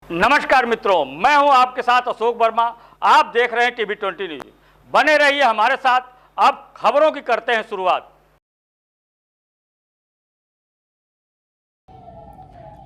नमस्कार मित्रों, मैं हूं आपके साथ अशोक वर्मा। आप देख रहे हैं टीवी 20 न्यूज। बने रहिए हमारे साथ। अब खबरों की करते हैं शुरुआत।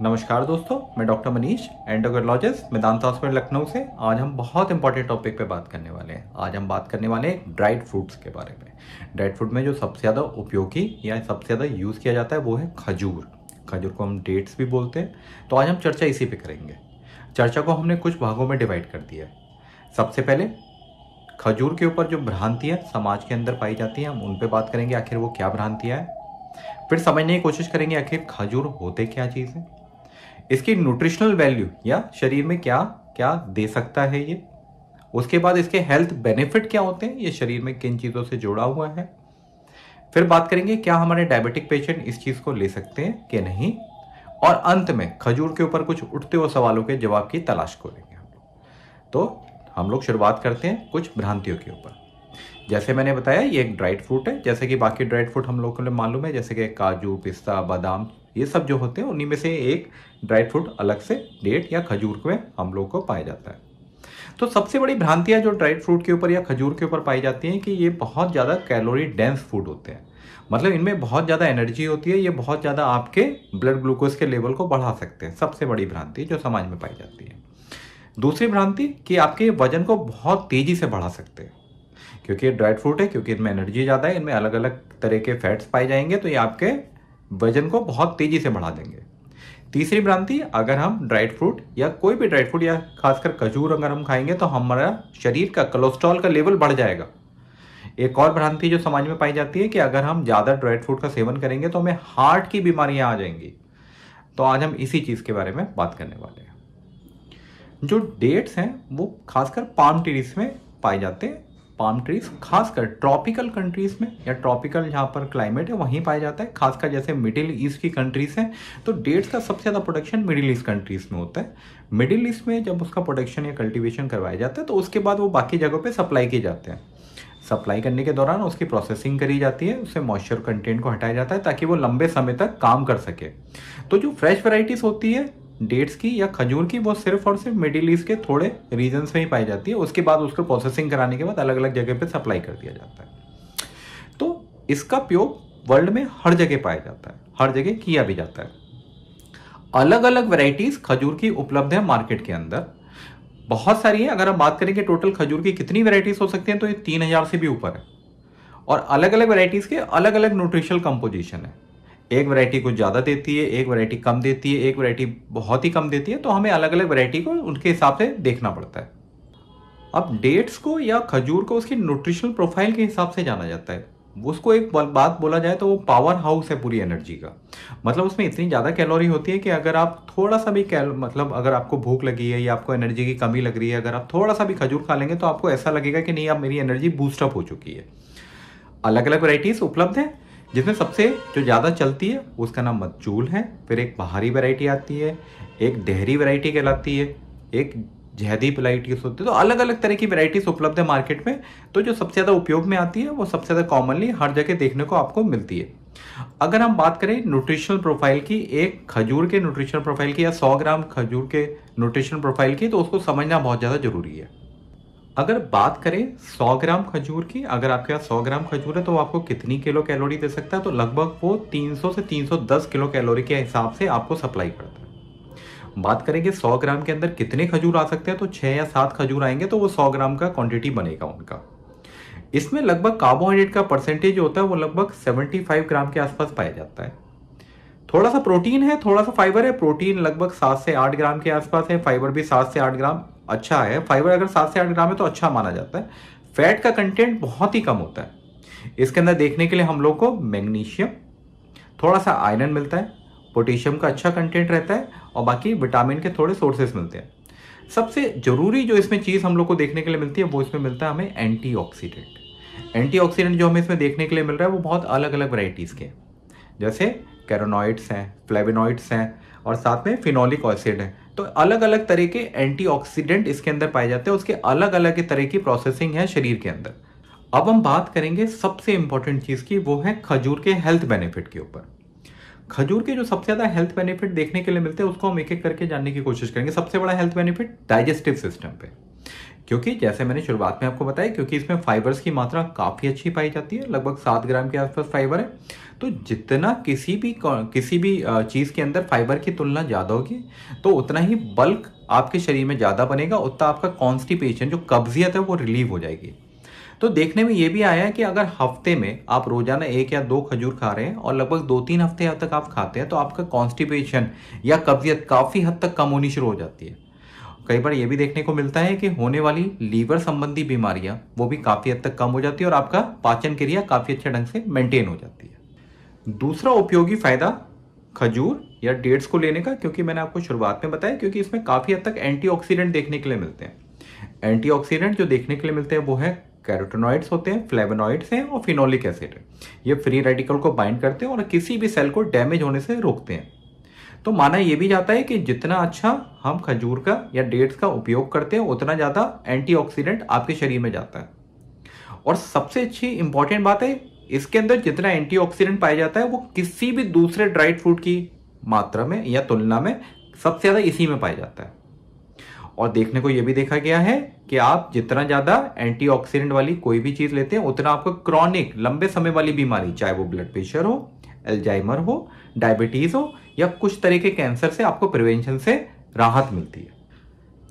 नमस्कार दोस्तों, मैं doctor Manish, endocrinologist, Medanta hospital Lucknow से। आज हम बहुत इंपॉर्टेंट टॉपिक पे बात करने वाले हैं। आज हम बात करने वाले हैं ड्राइड फ्रूट्स के बारे में। ड्राइड फ्रूट में जो सबसे ज़्यादा उपयोगी या सबसे ज़्यादा यूज़ किया जाता है वो है खजूर। खजूर को हम डेट्स भी बोलते हैं। तो आज हम चर्चा इसी पे करेंगे। चर्चा को हमने कुछ भागों में डिवाइड कर दिया है। सबसे पहले खजूर के ऊपर जो भ्रांतियाँ समाज के अंदर पाई जाती हैं, हम उन पर बात करेंगे, आखिर वो क्या भ्रांतियाँ हैं। फिर समझने की कोशिश करेंगे आखिर खजूर होते क्या चीज़ है, इसकी न्यूट्रिशनल वैल्यू या शरीर में क्या क्या दे सकता है ये। उसके बाद इसके हेल्थ बेनिफिट क्या होते हैं, ये शरीर में किन चीज़ों से जुड़ा हुआ है। फिर बात करेंगे क्या हमारे डायबिटिक पेशेंट इस चीज़ को ले सकते हैं कि नहीं। और अंत में खजूर के ऊपर कुछ उठते हुए सवालों के जवाब की तलाश करेंगे हम लोग। तो हम लोग शुरुआत करते हैं कुछ भ्रांतियों के ऊपर। जैसे मैंने बताया, ये एक ड्राइड फ्रूट है, जैसे कि बाकी ड्राइड फ्रूट हम लोगों को मालूम है, जैसे कि काजू, पिस्ता, बादाम, ये सब जो होते हैं उन्हीं में से एक ड्राइड फ्रूट अलग से डेट या खजूर में हम लोग को पाया जाता है। तो सबसे बड़ी भ्रांतियां जो ड्राइड फ्रूट के ऊपर या खजूर के ऊपर पाई जाती हैं कि ये बहुत ज़्यादा कैलोरी डेंस फूड होते हैं। मतलब इनमें बहुत ज़्यादा एनर्जी होती है, ये बहुत ज़्यादा आपके ब्लड ग्लूकोज के लेवल को बढ़ा सकते हैं। सबसे बड़ी भ्रांति जो समाज में पाई जाती है। दूसरी भ्रांति कि आपके वजन को बहुत तेज़ी से बढ़ा सकते हैं, क्योंकि ये ड्राइड फ्रूट है, क्योंकि इनमें एनर्जी ज़्यादा है, इनमें अलग अलग तरह के फैट्स पाए जाएंगे, तो ये आपके वजन को बहुत तेज़ी से बढ़ा देंगे। तीसरी भ्रांति, अगर हम ड्राइड फ्रूट या कोई भी ड्राइड फ्रूट या खासकर खजूर अगर हम खाएंगे तो हमारा शरीर का कोलेस्ट्रॉल का लेवल बढ़ जाएगा। एक और भ्रांति जो समाज में पाई जाती है कि अगर हम ज़्यादा ड्राइड फ्रूट का सेवन करेंगे तो हमें हार्ट की बीमारियां आ जाएंगी। तो आज हम इसी चीज़ के बारे में बात करने वाले हैं। जो डेट्स हैं वो खासकर पाम ट्रीज में पाए जाते हैं। पाम ट्रीज खासकर ट्रॉपिकल कंट्रीज में या ट्रॉपिकल जहाँ पर क्लाइमेट है वहीं पाया जाता है। खासकर जैसे मिडिल ईस्ट की कंट्रीज हैं तो डेट्स का सबसे ज़्यादा प्रोडक्शन मिडिल ईस्ट कंट्रीज में होता है। मिडिल ईस्ट में जब उसका प्रोडक्शन या कल्टीवेशन करवाया जाता है तो उसके बाद वो बाकी जगहों पे सप्लाई किए जाते हैं। सप्लाई करने के दौरान उसकी प्रोसेसिंग करी जाती है, उससे मॉइस्चर कंटेंट को हटाया जाता है ताकि वो लंबे समय तक काम कर सके। तो जो फ्रेश वेराइटीज़ होती है डेट्स की या खजूर की, वो सिर्फ और सिर्फ मिडिल ईस्ट के थोड़े रीजन्स में ही पाई जाती है। उसके बाद उसको प्रोसेसिंग कराने के बाद अलग अलग जगह पे सप्लाई कर दिया जाता है। तो इसका उपयोग वर्ल्ड में हर जगह पाया जाता है, हर जगह किया भी जाता है। अलग अलग वेराइटीज खजूर की उपलब्ध है मार्केट के अंदर, बहुत सारी है। अगर हम बात करें कि टोटल खजूर की कितनी वेराइटीज हो सकती हैं तो ये 3000 से भी ऊपर है। और अलग अलग वेराइटीज के अलग अलग न्यूट्रिशनल कंपोजिशन है। एक वैरायटी कुछ ज़्यादा देती है, एक वैरायटी कम देती है, एक वैरायटी बहुत ही कम देती है। तो हमें अलग अलग वैरायटी को उनके हिसाब से देखना पड़ता है। अब डेट्स को या खजूर को उसकी न्यूट्रिशनल प्रोफाइल के हिसाब से जाना जाता है। उसको एक बात बोला जाए तो वो पावर हाउस है पूरी एनर्जी का। मतलब उसमें इतनी ज़्यादा कैलोरी होती है कि अगर आप थोड़ा सा भी मतलब अगर आपको भूख लगी है या आपको एनर्जी की कमी लग रही है, अगर आप थोड़ा सा भी खजूर खा लेंगे तो आपको ऐसा लगेगा कि नहीं, अब मेरी एनर्जी बूस्टअप हो चुकी है। अलग अलग वैराइटीज़ उपलब्ध हैं, जिसमें सबसे जो ज़्यादा चलती है उसका नाम मचूल है। फिर एक बाहरी वैरायटी आती है, एक डेहरी वैरायटी कहलाती है, एक जहदी वैराइटीज होती है। तो अलग अलग तरह की वैराइटीज उपलब्ध है मार्केट में। तो जो सबसे ज़्यादा उपयोग में आती है वो सबसे ज़्यादा कॉमनली हर जगह देखने को आपको मिलती है। अगर हम बात करें न्यूट्रिशनल प्रोफाइल की, एक खजूर के न्यूट्रिशनल प्रोफाइल की या 100 ग्राम खजूर के न्यूट्रिशनल प्रोफाइल की, तो उसको समझना बहुत ज़्यादा जरूरी है। अगर बात करें 100 ग्राम खजूर की, अगर आपके पास 100 ग्राम खजूर है तो वो आपको कितनी किलो कैलोरी दे सकता है, तो लगभग वो 300 से 310 किलो कैलोरी के हिसाब से आपको सप्लाई करता है। बात करें कि 100 ग्राम के अंदर कितने खजूर आ सकते हैं, तो 6 या 7 खजूर आएंगे तो वो 100 ग्राम का क्वांटिटी बनेगा उनका। इसमें लगभग कार्बोहाइड्रेट का परसेंटेज होता है वो लगभग 75 ग्राम के आसपास पाया जाता है। थोड़ा सा प्रोटीन है, थोड़ा सा फाइबर है। प्रोटीन लगभग 7 से 8 ग्राम के आसपास है, फाइबर भी 7 से 8 ग्राम अच्छा है। फाइबर अगर 7 से 8 ग्राम है तो अच्छा माना जाता है। फैट का कंटेंट बहुत ही कम होता है। इसके अंदर देखने के लिए हम लोग को मैग्नीशियम, थोड़ा सा आयरन मिलता है, पोटेशियम का अच्छा कंटेंट रहता है और बाकी विटामिन के थोड़े सोर्सेस मिलते हैं। सबसे जरूरी जो इसमें चीज़ हम लोग को देखने के लिए मिलती है वो इसमें मिलता है हमें एंटीऑक्सीडेंट। एंटीऑक्सीडेंट जो हमें इसमें देखने के लिए मिल रहा है वो बहुत अलग अलग वैरायटीज़ के, जैसे कैरोनॉइड्स हैं, फ्लेवोनॉइड्स हैं और साथ में फिनोलिक एसिड है। तो अलग अलग तरह के एंटीऑक्सीडेंट इसके अंदर पाए जाते हैं। उसके अलग अलग तरह की प्रोसेसिंग है शरीर के अंदर। अब हम बात करेंगे सबसे इंपॉर्टेंट चीज़ की, वो है खजूर के हेल्थ बेनिफिट के ऊपर। खजूर के जो सबसे ज़्यादा हेल्थ बेनिफिट देखने के लिए मिलते हैं उसको हम एक एक करके जानने की कोशिश करेंगे। सबसे बड़ा हेल्थ बेनिफिट डाइजेस्टिव सिस्टम पे, क्योंकि जैसे मैंने शुरुआत में आपको बताया, क्योंकि इसमें फाइबर्स की मात्रा काफ़ी अच्छी पाई जाती है, लगभग 7 ग्राम के आसपास फाइबर है। तो जितना किसी भी चीज़ के अंदर फाइबर की तुलना ज़्यादा होगी तो उतना ही बल्क आपके शरीर में ज़्यादा बनेगा, उतना आपका कॉन्स्टिपेशन जो कब्जियत है वो रिलीव हो जाएगी। तो देखने में ये भी आया है कि अगर हफ्ते में आप रोजाना 1 या 2 खजूर खा रहे हैं और लगभग 2-3 हफ्ते तक आप खाते हैं तो आपका कॉन्स्टिपेशन या कब्जियत काफ़ी हद तक कम होनी शुरू हो जाती है। कई बार ये भी देखने को मिलता है कि होने वाली लीवर संबंधी बीमारियां वो भी काफ़ी हद तक कम हो जाती है और आपका पाचन क्रिया काफ़ी अच्छे ढंग से मेंटेन हो जाती है। दूसरा उपयोगी फायदा खजूर या डेट्स को लेने का, क्योंकि मैंने आपको शुरुआत में बताया, क्योंकि इसमें काफ़ी हद तक एंटीऑक्सीडेंट देखने के लिए मिलते हैं। एंटीऑक्सीडेंट जो देखने के लिए मिलते हैं वो है कैरोटेनॉइड्स होते हैं, फ्लेवोनॉइड्स हैं और फिनोलिक एसिड है। ये फ्री रेडिकल को बाइंड करते हैं और किसी भी सेल को डैमेज होने से रोकते हैं। तो माना यह भी जाता है कि जितना अच्छा हम खजूर का या डेट्स का उपयोग करते हैं उतना ज़्यादा एंटीऑक्सीडेंट आपके शरीर में जाता है। और सबसे अच्छी इंपॉर्टेंट बात है, इसके अंदर जितना एंटीऑक्सीडेंट पाया जाता है वो किसी भी दूसरे ड्राइड फ्रूट की मात्रा में या तुलना में सबसे ज़्यादा इसी में पाया जाता है। और देखने को यह भी देखा गया है कि आप जितना ज़्यादा एंटीऑक्सीडेंट वाली कोई भी चीज़ लेते हैं उतना आपको क्रॉनिक लंबे समय वाली बीमारी, चाहे वो ब्लड प्रेशर हो, एल्जाइमर हो, डायबिटीज़ हो या कुछ तरह के कैंसर से आपको प्रिवेंशन से राहत मिलती है।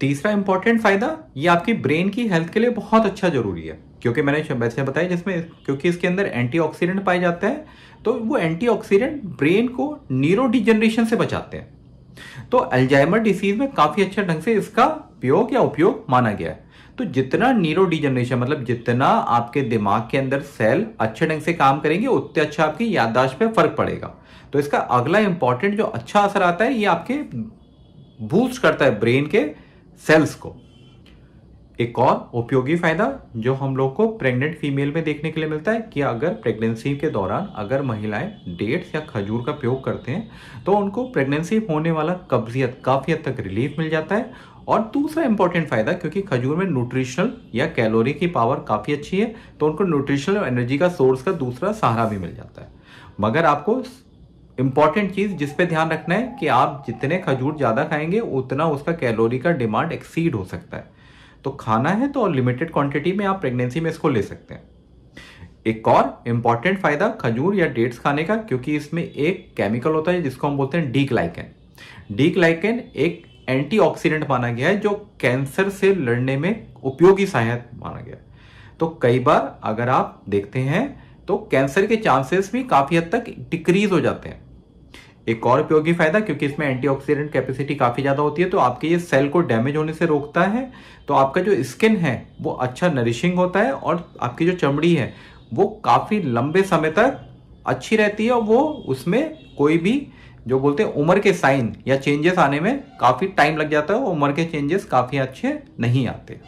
तीसरा इंपॉर्टेंट फायदा, ये आपकी ब्रेन की हेल्थ के लिए बहुत अच्छा जरूरी है, क्योंकि मैंने वैसे बताया जिसमें क्योंकि इसके अंदर एंटीऑक्सीडेंट पाए जाते हैं तो वो एंटीऑक्सीडेंट ब्रेन को न्यूरो डिजनरेशन से बचाते हैं। तो अल्जाइमर डिसीज में काफी अच्छे ढंग से इसका प्रयोग या उपयोग माना गया है। तो जितना न्यूरो डिजनरेशन मतलब जितना आपके दिमाग के अंदर सेल अच्छे ढंग से काम करेंगे उतने अच्छा आपकी याददाश्त पे फर्क पड़ेगा। तो इसका अगला इंपॉर्टेंट जो अच्छा असर आता है ये आपके बूस्ट करता है ब्रेन के सेल्स को। एक और उपयोगी फायदा जो हम लोग को प्रेग्नेंट फीमेल में देखने के लिए मिलता है कि अगर प्रेगनेंसी के दौरान अगर महिलाएं डेट्स या खजूर का प्रयोग करते हैं तो उनको प्रेगनेंसी होने वाला कब्जियत काफ़ी हद तक रिलीफ मिल जाता है। और दूसरा इंपॉर्टेंट फायदा, क्योंकि खजूर में न्यूट्रिशनल या कैलोरी की पावर काफ़ी अच्छी है तो उनको न्यूट्रिशनल एनर्जी का सोर्स का दूसरा सहारा भी मिल जाता है। मगर आपको इंपॉर्टेंट चीज़ जिस पे ध्यान रखना है कि आप जितने खजूर ज़्यादा खाएंगे उतना उसका कैलोरी का डिमांड एक्सीड हो सकता है। तो खाना है तो लिमिटेड क्वांटिटी में आप प्रेगनेंसी में इसको ले सकते हैं। एक और इंपॉर्टेंट फायदा खजूर या डेट्स खाने का, क्योंकि इसमें एक केमिकल होता है जिसको हम बोलते हैं डी ग्लाइकन। डी ग्लाइकन एक एंटीऑक्सीडेंट माना गया है जो कैंसर से लड़ने में उपयोगी सहायक माना गया है। तो कई बार अगर आप देखते हैं तो कैंसर के चांसेस भी काफी हद तक डिक्रीज हो जाते हैं। एक और उपयोगी फायदा, क्योंकि इसमें एंटीऑक्सीडेंट कैपेसिटी काफी ज्यादा होती है तो आपके ये सेल को डैमेज होने से रोकता है। तो आपका जो स्किन है वो अच्छा नरिशिंग होता है और आपकी जो चमड़ी है वो काफी लंबे समय तक अच्छी रहती है और वो उसमें कोई भी जो बोलते हैं उम्र के साइन या चेंजेस आने में काफी टाइम लग जाता है, वो उम्र के चेंजेस काफी अच्छे नहीं आते।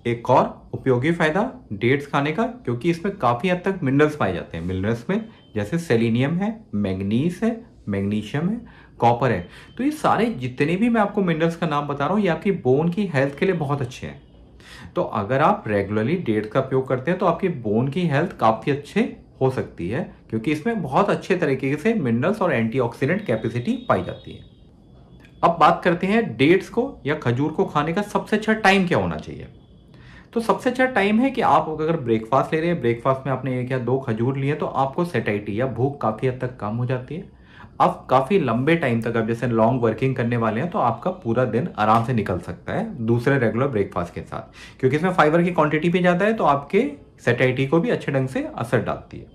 एक और उपयोगी फायदा डेट्स खाने का, क्योंकि इसमें काफी हद तक मिनरल्स पाए जाते हैं। मिनरल्स में जैसे सेलेनियम है, मैग्नीज है, मैग्नीशियम है, कॉपर है। तो ये सारे जितने भी मैं आपको मिनरल्स का नाम बता रहा हूँ ये आपकी बोन की हेल्थ के लिए बहुत अच्छे हैं। तो अगर आप रेगुलरली डेट्स का उपयोग करते हैं तो आपकी बोन की हेल्थ काफी अच्छे हो सकती है, क्योंकि इसमें बहुत अच्छे तरीके से मिनरल्स और एंटीऑक्सीडेंट कैपेसिटी पाई जाती है। अब बात करते हैं डेट्स को या खजूर को खाने का सबसे अच्छा टाइम क्या होना चाहिए। तो सबसे अच्छा टाइम है कि आप अगर ब्रेकफास्ट ले रहे हैं, ब्रेकफास्ट में आपने 1 या 2 खजूर लिए तो आपको सेटाइटी या भूख काफ़ी हद तक कम हो जाती है। आप काफ़ी लंबे टाइम तक, अब जैसे लॉन्ग वर्किंग करने वाले हैं तो आपका पूरा दिन आराम से निकल सकता है दूसरे रेगुलर ब्रेकफास्ट के साथ, क्योंकि इसमें फाइबर की क्वांटिटी भी ज़्यादा है तो आपके सेटाइटी को भी अच्छे ढंग से असर डालती है।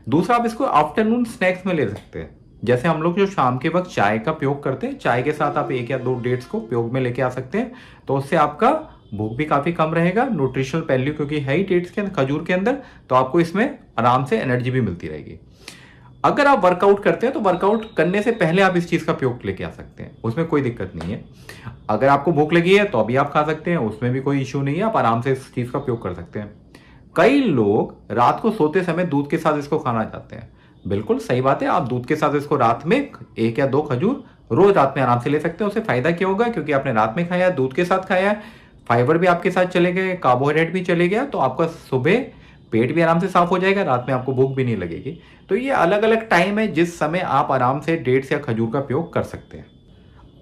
दूसरा, आप इसको आफ्टरनून स्नैक्स में ले सकते हैं। जैसे हम लोग जो शाम के वक्त चाय का प्रयोग करते हैं, चाय के साथ आप 1 या 2 डेट्स को प्रयोग में लेके आ सकते हैं तो उससे आपका भूख भी काफी कम रहेगा। न्यूट्रिशनल वैल्यू क्योंकि है ही डेट्स के खजूर के अंदर तो आपको इसमें आराम से एनर्जी भी मिलती रहेगी। अगर आप वर्कआउट करते हैं तो वर्कआउट करने से पहले आप इस चीज का प्रयोग लेके आ सकते हैं, उसमें कोई दिक्कत नहीं है। अगर आपको भूख लगी है तो अभी आप खा सकते हैं, उसमें भी कोई इश्यू नहीं है, आप आराम से इस चीज का प्रयोग कर सकते हैं। कई लोग रात को सोते समय दूध के साथ इसको खाना चाहते हैं, बिल्कुल सही बात है। आप दूध के साथ इसको रात में 1 या 2 खजूर रोज रात में आराम से ले सकते हैं। उससे फायदा क्या होगा, क्योंकि आपने रात में खाया, दूध के साथ खाया, फाइबर भी आपके साथ चले गए, कार्बोहाइड्रेट भी चले गया, तो आपका सुबह पेट भी आराम से साफ हो जाएगा, रात में आपको भूख भी नहीं लगेगी। तो ये अलग अलग टाइम है जिस समय आप आराम से डेट्स या खजूर का उपयोग कर सकते हैं।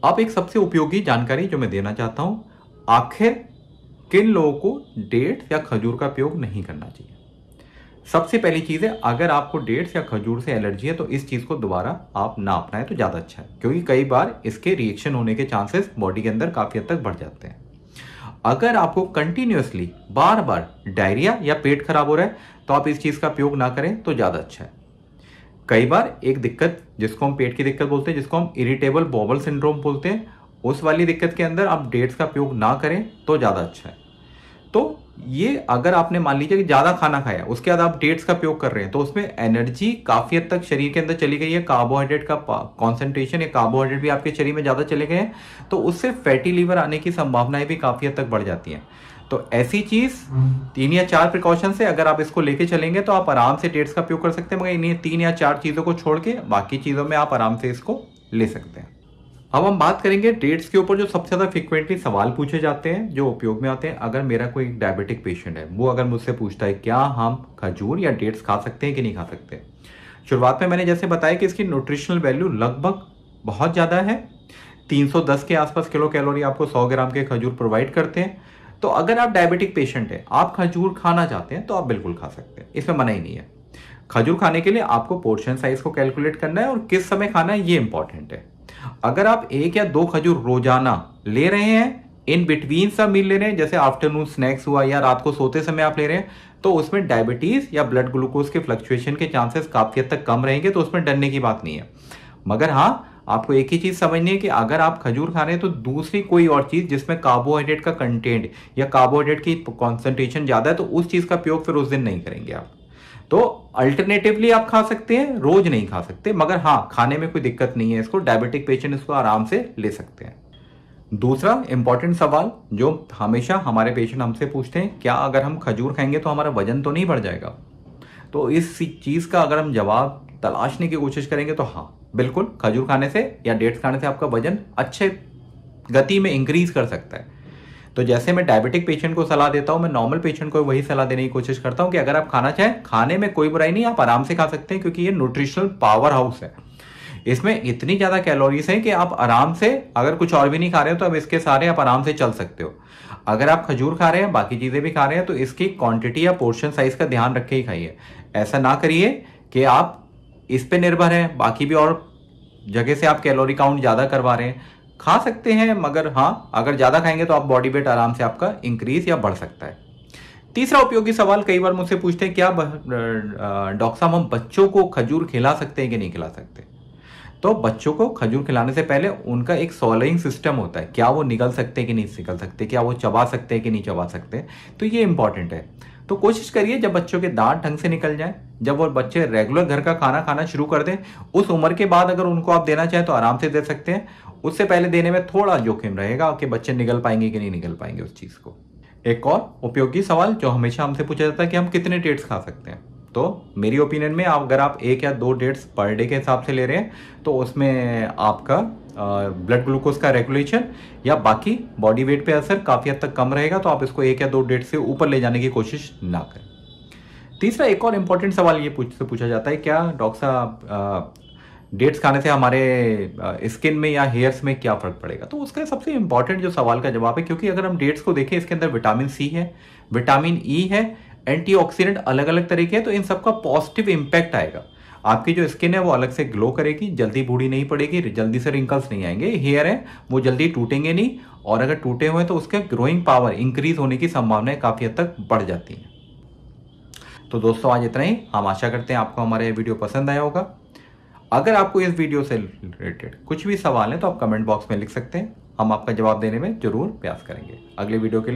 अब एक सबसे उपयोगी जानकारी जो मैं देना चाहता हूँ, आखिर किन लोगों को डेट्स या खजूर का उपयोग नहीं करना चाहिए। सबसे पहली चीज़ है, अगर आपको डेट्स या खजूर से एलर्जी है तो इस चीज़ को दोबारा आप ना अपनाएं तो ज़्यादा अच्छा है, क्योंकि कई बार इसके रिएक्शन होने के चांसेस बॉडी के अंदर काफ़ी हद तक बढ़ जाते हैं। अगर आपको कंटिन्यूअसली बार बार डायरिया या पेट खराब हो रहा है तो आप इस चीज़ का उपयोग ना करें तो ज़्यादा अच्छा है। कई बार एक दिक्कत जिसको हम पेट की दिक्कत बोलते हैं, जिसको हम इरिटेबल बॉवल सिंड्रोम बोलते हैं, उस वाली दिक्कत के अंदर आप डेट्स का उपयोग ना करें तो ज़्यादा अच्छा है। तो ये अगर आपने मान लीजिए कि ज़्यादा खाना खाया, उसके बाद आप डेट्स का उपयोग कर रहे हैं, तो उसमें एनर्जी काफ़ी हद तक शरीर के अंदर चली गई है, कार्बोहाइड्रेट का कॉन्सेंट्रेशन या कार्बोहाइड्रेट भी आपके शरीर में ज़्यादा चले गए हैं, तो उससे फैटी लीवर आने की संभावनाएं भी काफ़ी हद तक बढ़ जाती हैं। तो ऐसी चीज़ 3 या 4 प्रिकॉशन से अगर आप इसको लेके चलेंगे तो आप आराम से डेट्स का उपयोग कर सकते हैं, मगर इन्हीं 3 या 4 चीज़ों को छोड़ के बाकी चीज़ों में आप आराम से इसको ले सकते हैं। अब हम बात करेंगे डेट्स के ऊपर जो सबसे ज़्यादा फ्रिक्वेंटली सवाल पूछे जाते हैं, जो उपयोग में आते हैं। अगर मेरा कोई डायबिटिक पेशेंट है, वो अगर मुझसे पूछता है क्या हम खजूर या डेट्स खा सकते हैं कि नहीं खा सकते, शुरुआत में मैंने जैसे बताया कि इसकी न्यूट्रिशनल वैल्यू लगभग बहुत ज़्यादा है, 310 के आसपास किलो कैलोरी आपको 100 ग्राम के खजूर प्रोवाइड करते हैं। तो अगर आप डायबिटिक पेशेंट हैं, आप खजूर खाना चाहते हैं तो आप बिल्कुल खा सकते हैं, इसमें मना ही नहीं है। खजूर खाने के लिए आपको पोर्शन साइज को कैलकुलेट करना है और किस समय खाना है ये इंपॉर्टेंट है। अगर आप 1 या 2 खजूर रोजाना ले रहे हैं, इन बिटवीन सब मील ले रहे हैं, जैसे आफ्टरनून स्नैक्स हुआ या रात को सोते समय आप ले रहे हैं, तो उसमें डायबिटीज या ब्लड ग्लूकोज के फ्लक्चुएशन के चांसेस काफी हद तक कम रहेंगे, तो उसमें डरने की बात नहीं है। मगर हाँ, आपको एक ही चीज समझनी है कि अगर आप खजूर खा रहे हैं तो दूसरी कोई और चीज जिसमें कार्बोहाइड्रेट का कंटेंट या कार्बोहाइड्रेट की कॉन्सेंट्रेशन ज्यादा है, तो उस चीज का उपयोग फिर उस दिन नहीं करेंगे आप। तो अल्टरनेटिवली आप खा सकते हैं, रोज नहीं खा सकते, मगर हाँ खाने में कोई दिक्कत नहीं है, इसको डायबिटिक पेशेंट इसको आराम से ले सकते हैं। दूसरा इंपॉर्टेंट सवाल जो हमेशा हमारे पेशेंट हमसे पूछते हैं, क्या अगर हम खजूर खाएंगे तो हमारा वजन तो नहीं बढ़ जाएगा? तो इस चीज का अगर हम जवाब तलाशने की कोशिश करेंगे तो हाँ बिल्कुल, खजूर खाने से या डेट्स खाने से आपका वजन अच्छे गति में इंक्रीज कर सकता है। तो जैसे मैं डायबिटिक पेशेंट को सलाह देता हूं, मैं नॉर्मल पेशेंट को वही सलाह देने की कोशिश करता हूं कि अगर आप खाना चाहें, खाने में कोई बुराई नहीं, आप आराम से खा सकते हैं, क्योंकि ये न्यूट्रिशनल पावर हाउस है। इसमें इतनी ज्यादा कैलोरीज हैं कि आप आराम से, अगर कुछ और भी नहीं खा रहे हो तो अब इसके सारे आप आराम से चल सकते हो। अगर आप खजूर खा रहे हैं, बाकी चीजें भी खा रहे हैं, तो इसकी क्वांटिटी या पोर्शन साइज का ध्यान रख के ही खाइए। ऐसा ना करिए कि आप इस पे निर्भर हैं, बाकी भी और जगह से आप कैलोरी काउंट ज्यादा करवा रहे हैं। खा सकते हैं, मगर हाँ अगर ज्यादा खाएंगे तो आप बॉडी वेट आराम से आपका इंक्रीज या बढ़ सकता है। तीसरा उपयोगी सवाल कई बार मुझसे पूछते हैं, क्या डॉक्टर साहब हम बच्चों को खजूर खिला सकते हैं कि नहीं खिला सकते? तो बच्चों को खजूर खिलाने से पहले उनका एक स्वॉलोइंग सिस्टम होता है, क्या वो निगल सकते हैं कि नहीं निगल सकते, क्या वो चबा सकते हैं कि नहीं चबा सकते, तो ये इंपॉर्टेंट है। तो कोशिश करिए जब बच्चों के दांत ढंग से निकल जाए, जब वो बच्चे रेगुलर घर का खाना खाना शुरू कर दें, उस उम्र के बाद अगर उनको आप देना चाहें तो आराम से दे सकते हैं। उससे पहले देने में थोड़ा जोखिम रहेगा कि बच्चे निगल पाएंगे कि नहीं निगल पाएंगे उस चीज को। एक और उपयोगी सवाल जो हमेशा हमसे पूछा जाता है कि हम कितने डेट्स खा सकते हैं, तो मेरी ओपिनियन में अगर आप 1 या 2 डेट्स पर डे के हिसाब से ले रहे हैं तो उसमें आपका ब्लड ग्लूकोज का रेगुलेशन या बाकी बॉडी वेट पे असर काफी हद तक कम रहेगा, तो आप इसको 1 या 2 डेट से ऊपर ले जाने की कोशिश ना करें। तीसरा एक और इंपॉर्टेंट सवाल ये पूछा जाता है, क्या डॉक्टर साहब डेट्स खाने से हमारे स्किन में या हेयर्स में क्या फर्क पड़ेगा? तो उसका सबसे इंपॉर्टेंट जो सवाल का जवाब है, क्योंकि अगर हम डेट्स को देखें, इसके अंदर विटामिन सी है, विटामिन ई है, एंटीऑक्सीडेंट अलग अलग तरह के हैं, तो इन सबका पॉजिटिव इंपैक्ट आएगा। आपकी जो स्किन है वो अलग से ग्लो करेगी, जल्दी बूढ़ी नहीं पड़ेगी, जल्दी से रिंकल्स नहीं आएंगे, हेयर है वो जल्दी टूटेंगे नहीं, और अगर टूटे हुए तो उसके ग्रोइंग पावर इंक्रीज होने की संभावनाएं काफी हद तक बढ़ जाती हैं। तो दोस्तों आज इतना ही। हम आशा करते हैं आपको हमारा ये वीडियो पसंद आया होगा। अगर आपको इस वीडियो से रिलेटेड कुछ भी सवाल है तो आप कमेंट बॉक्स में लिख सकते हैं, हम आपका जवाब देने में जरूर प्रयास करेंगे। अगले वीडियो के लिए